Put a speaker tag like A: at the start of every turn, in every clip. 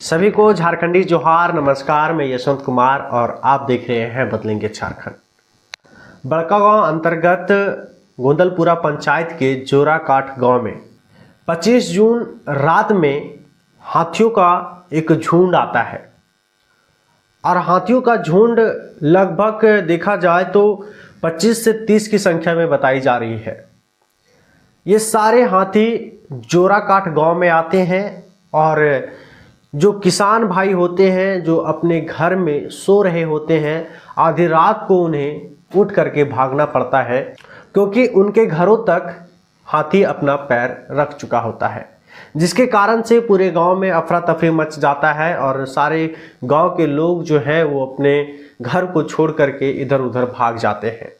A: सभी को झारखंडी जोहार, नमस्कार। मैं यशवंत कुमार और आप देख रहे हैं बदलेंगे झारखंड। बड़कागांव अंतर्गत गोंदलपुरा पंचायत के जोराकाठ गांव में 25 जून रात में हाथियों का एक झुंड आता है और हाथियों का झुंड लगभग देखा जाए तो 25 से 30 की संख्या में बताई जा रही है। ये सारे हाथी जोराकाठ गांव में आते हैं और जो किसान भाई होते हैं जो अपने घर में सो रहे होते हैं, आधी रात को उन्हें उठ करके भागना पड़ता है क्योंकि उनके घरों तक हाथी अपना पैर रख चुका होता है, जिसके कारण से पूरे गांव में अफरा तफरी मच जाता है और सारे गांव के लोग जो हैं वो अपने घर को छोड़ करके इधर उधर भाग जाते हैं।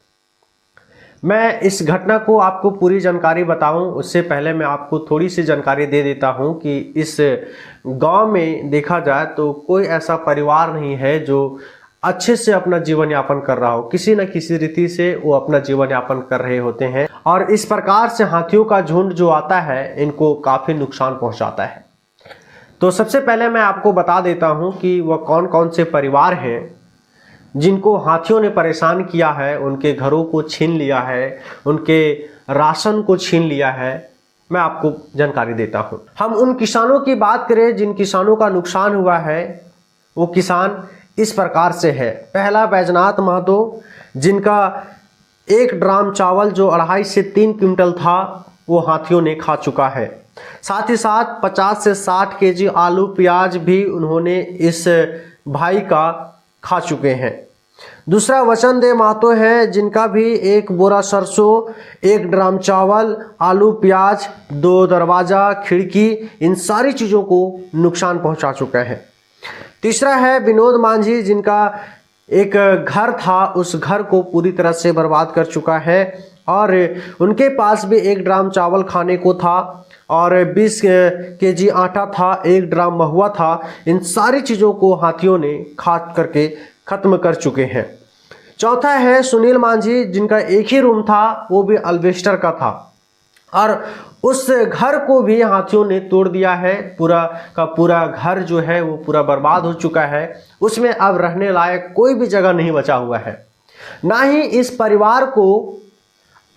A: मैं इस घटना को आपको पूरी जानकारी बताऊं उससे पहले मैं आपको थोड़ी सी जानकारी दे देता हूं कि इस गांव में देखा जाए तो कोई ऐसा परिवार नहीं है जो अच्छे से अपना जीवन यापन कर रहा हो। किसी न किसी रीति से वो अपना जीवन यापन कर रहे होते हैं और इस प्रकार से हाथियों का झुंड जो आता है इनको काफ़ी नुकसान पहुंचाता है। तो सबसे पहले मैं आपको बता देता हूं कि वह कौन कौन से परिवार हैं जिनको हाथियों ने परेशान किया है, उनके घरों को छीन लिया है, उनके राशन को छीन लिया है। मैं आपको जानकारी देता हूं। हम उन किसानों की बात करें जिन किसानों का नुकसान हुआ है, वो किसान इस प्रकार से है। पहला बैजनाथ महतो, जिनका 1 ड्राम चावल जो 2.5 से 3 क्विंटल था वो हाथियों ने खा चुका है। साथ ही साथ 50 से 60 केजी आलू प्याज भी उन्होंने इस भाई का खा चुके हैं। दूसरा वचन दे महतो है, जिनका भी 1 बोरा सरसों, 1 ड्राम चावल, आलू प्याज, 2 दरवाजा खिड़की, इन सारी चीज़ों को नुकसान पहुंचा चुका है। तीसरा है विनोद मांझी, जिनका एक घर था, उस घर को पूरी तरह से बर्बाद कर चुका है और उनके पास भी 1 ड्राम चावल खाने को था और 20 केजी आटा था, 1 ड्राम महुआ था। इन सारी चीज़ों को हाथियों ने खा करके ख़त्म कर चुके हैं। चौथा है सुनील मांझी, जिनका एक ही रूम था, वो भी अल्बेस्टर का था और उस घर को भी हाथियों ने तोड़ दिया है। पूरा का पूरा घर जो है वो पूरा बर्बाद हो चुका है। उसमें अब रहने लायक कोई भी जगह नहीं बचा हुआ है। ना ही इस परिवार को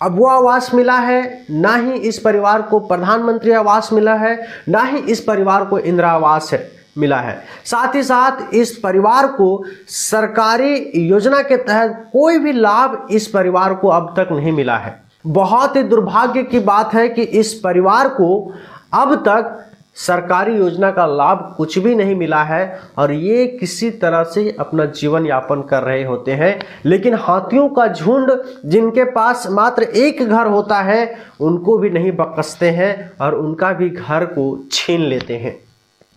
A: अबुआ आवास मिला है, ना ही इस परिवार को प्रधानमंत्री आवास मिला है, ना ही इस परिवार को इंदिरा आवास मिला है। साथ ही साथ इस परिवार को सरकारी योजना के तहत कोई भी लाभ इस परिवार को अब तक नहीं मिला है। बहुत ही दुर्भाग्य की बात है कि इस परिवार को अब तक सरकारी योजना का लाभ कुछ भी नहीं मिला है और ये किसी तरह से अपना जीवन यापन कर रहे होते हैं। लेकिन हाथियों का झुंड जिनके पास मात्र एक घर होता है उनको भी नहीं बख्शते हैं और उनका भी घर को छीन लेते हैं।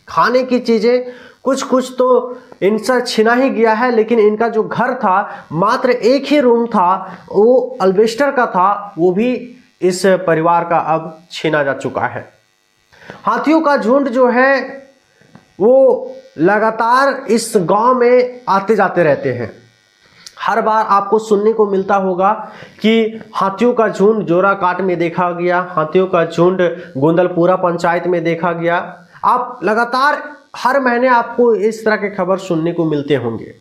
A: खाने की चीज़ें कुछ तो इनसे छीना ही गया है, लेकिन इनका जो घर था, मात्र एक ही रूम था, वो अल्बेस्टर का था, वो भी इस परिवार का अब छीना जा चुका है। हाथियों का झुंड जो है वो लगातार इस गांव में आते जाते रहते हैं। हर बार आपको सुनने को मिलता होगा कि हाथियों का झुंड जोराकाठ में देखा गया, हाथियों का झुंड गोंदलपुरा पंचायत में देखा गया। आप लगातार हर महीने आपको इस तरह के खबर सुनने को मिलते होंगे।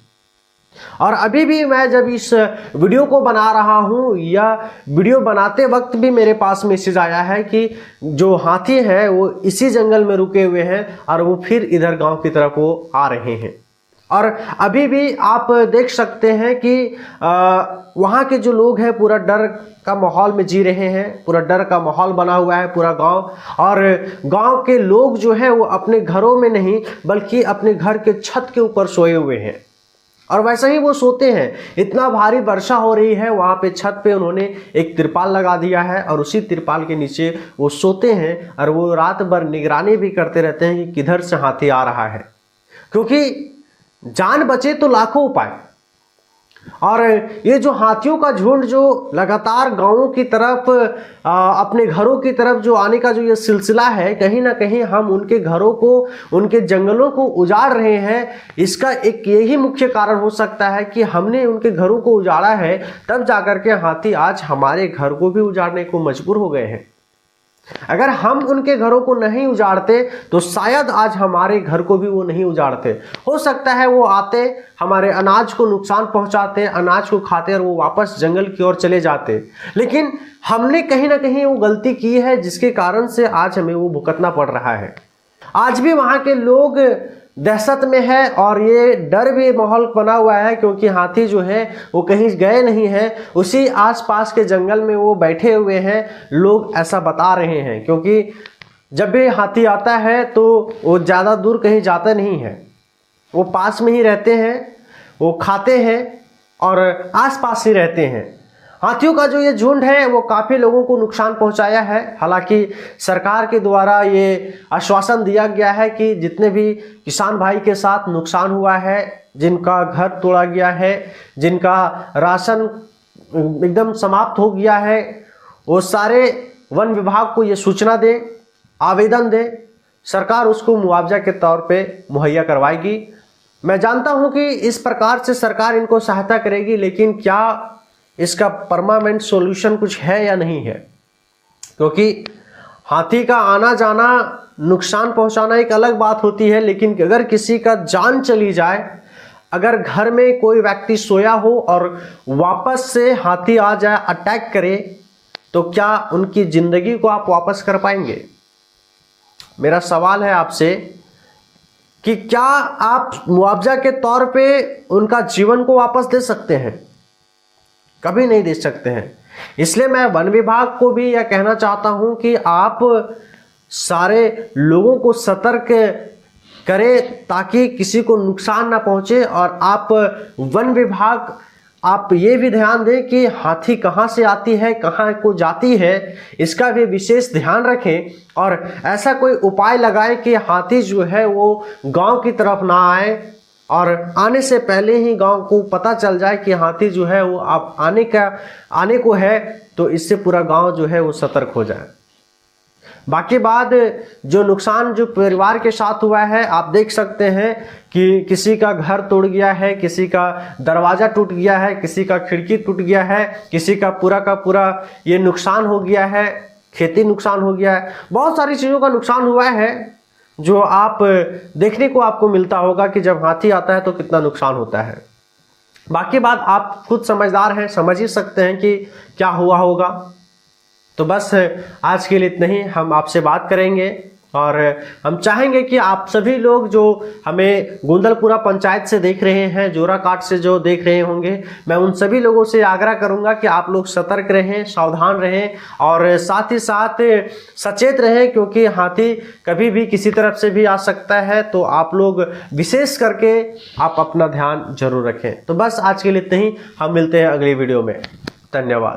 A: और अभी भी मैं जब इस वीडियो को बना रहा हूं या वीडियो बनाते वक्त भी मेरे पास मैसेज आया है कि जो हाथी हैं वो इसी जंगल में रुके हुए हैं और वो फिर इधर गांव की तरफ वो आ रहे हैं। और अभी भी आप देख सकते हैं कि वहाँ के जो लोग हैं पूरा डर का माहौल में जी रहे हैं। पूरा डर का माहौल बना हुआ है पूरा गांव, और गांव के लोग जो हैं वो अपने घरों में नहीं बल्कि अपने घर के छत के ऊपर सोए हुए हैं और वैसे ही वो सोते हैं। इतना भारी वर्षा हो रही है, वहाँ पे छत पे उन्होंने एक तिरपाल लगा दिया है और उसी तिरपाल के नीचे वो सोते हैं और वो रात भर निगरानी भी करते रहते हैं कि किधर से हाथी आ रहा है, क्योंकि जान बचे तो लाखों उपाय। और ये जो हाथियों का झुंड जो लगातार गांवों की तरफ अपने घरों की तरफ जो आने का जो ये सिलसिला है, कहीं ना कहीं हम उनके घरों को, उनके जंगलों को उजाड़ रहे हैं। इसका एक यही मुख्य कारण हो सकता है कि हमने उनके घरों को उजाड़ा है, तब जाकर के हाथी आज हमारे घर को भी उजाड़ने को मजबूर हो गए हैं। अगर हम उनके घरों को नहीं उजाड़ते तो शायद आज हमारे घर को भी वो नहीं उजाड़ते। हो सकता है वो आते, हमारे अनाज को नुकसान पहुंचाते, अनाज को खाते और वो वापस जंगल की ओर चले जाते। लेकिन हमने कहीं ना कहीं वो गलती की है जिसके कारण से आज हमें वो भुगतना पड़ रहा है। आज भी वहाँ के लोग दहशत में है और ये डर भी माहौल बना हुआ है, क्योंकि हाथी जो है वो कहीं गए नहीं हैं, उसी आसपास के जंगल में वो बैठे हुए हैं। लोग ऐसा बता रहे हैं, क्योंकि जब भी हाथी आता है तो वो ज़्यादा दूर कहीं जाता नहीं है, वो पास में ही रहते हैं, वो खाते हैं और आसपास ही रहते हैं। हाथियों का जो ये झुंड है वो काफ़ी लोगों को नुकसान पहुंचाया है। हालांकि सरकार के द्वारा ये आश्वासन दिया गया है कि जितने भी किसान भाई के साथ नुकसान हुआ है, जिनका घर तोड़ा गया है, जिनका राशन एकदम समाप्त हो गया है, वो सारे वन विभाग को ये सूचना दे, आवेदन दे, सरकार उसको मुआवजा के तौर पे मुहैया करवाएगी। मैं जानता हूँ कि इस प्रकार से सरकार इनको सहायता करेगी, लेकिन क्या इसका परमानेंट सॉल्यूशन कुछ है या नहीं है? क्योंकि हाथी का आना जाना नुकसान पहुंचाना एक अलग बात होती है, लेकिन अगर किसी का जान चली जाए, अगर घर में कोई व्यक्ति सोया हो और वापस से हाथी आ जाए, अटैक करे, तो क्या उनकी जिंदगी को आप वापस कर पाएंगे? मेरा सवाल है आपसे कि क्या आप मुआवजा के तौर पे उनका जीवन को वापस दे सकते हैं? कभी नहीं दे सकते हैं। इसलिए मैं वन विभाग को भी यह कहना चाहता हूं कि आप सारे लोगों को सतर्क करें ताकि किसी को नुकसान ना पहुंचे, और आप वन विभाग आप ये भी ध्यान दें कि हाथी कहां से आती है, कहां को जाती है, इसका भी विशेष ध्यान रखें और ऐसा कोई उपाय लगाएं कि हाथी जो है वो गांव की तरफ ना आए और आने से पहले ही गांव को पता चल जाए कि हाथी जो है वो आप आने को है, तो इससे पूरा गांव जो है वो सतर्क हो जाए। बाकी बात जो नुकसान जो परिवार के साथ हुआ है, आप देख सकते हैं कि किसी का घर तोड़ गया है, किसी का दरवाज़ा टूट गया है, किसी का खिड़की टूट गया है, किसी का पूरा ये नुकसान हो गया है, खेती नुकसान हो गया है, बहुत सारी चीज़ों का नुकसान हुआ है जो आप देखने को आपको मिलता होगा कि जब हाथी आता है तो कितना नुकसान होता है। बाकी बात आप खुद समझदार हैं, समझ ही सकते हैं कि क्या हुआ होगा। तो बस आज के लिए इतना ही हम आपसे बात करेंगे और हम चाहेंगे कि आप सभी लोग जो हमें गोंदलपुरा पंचायत से देख रहे हैं, जोराकाट से जो देख रहे होंगे, मैं उन सभी लोगों से आग्रह करूंगा कि आप लोग सतर्क रहें, सावधान रहें और साथ ही साथ सचेत रहें, क्योंकि हाथी कभी भी किसी तरफ से भी आ सकता है। तो आप लोग विशेष करके आप अपना ध्यान जरूर रखें। तो बस आज के लिए इतना ही, हम मिलते हैं अगली वीडियो में। धन्यवाद।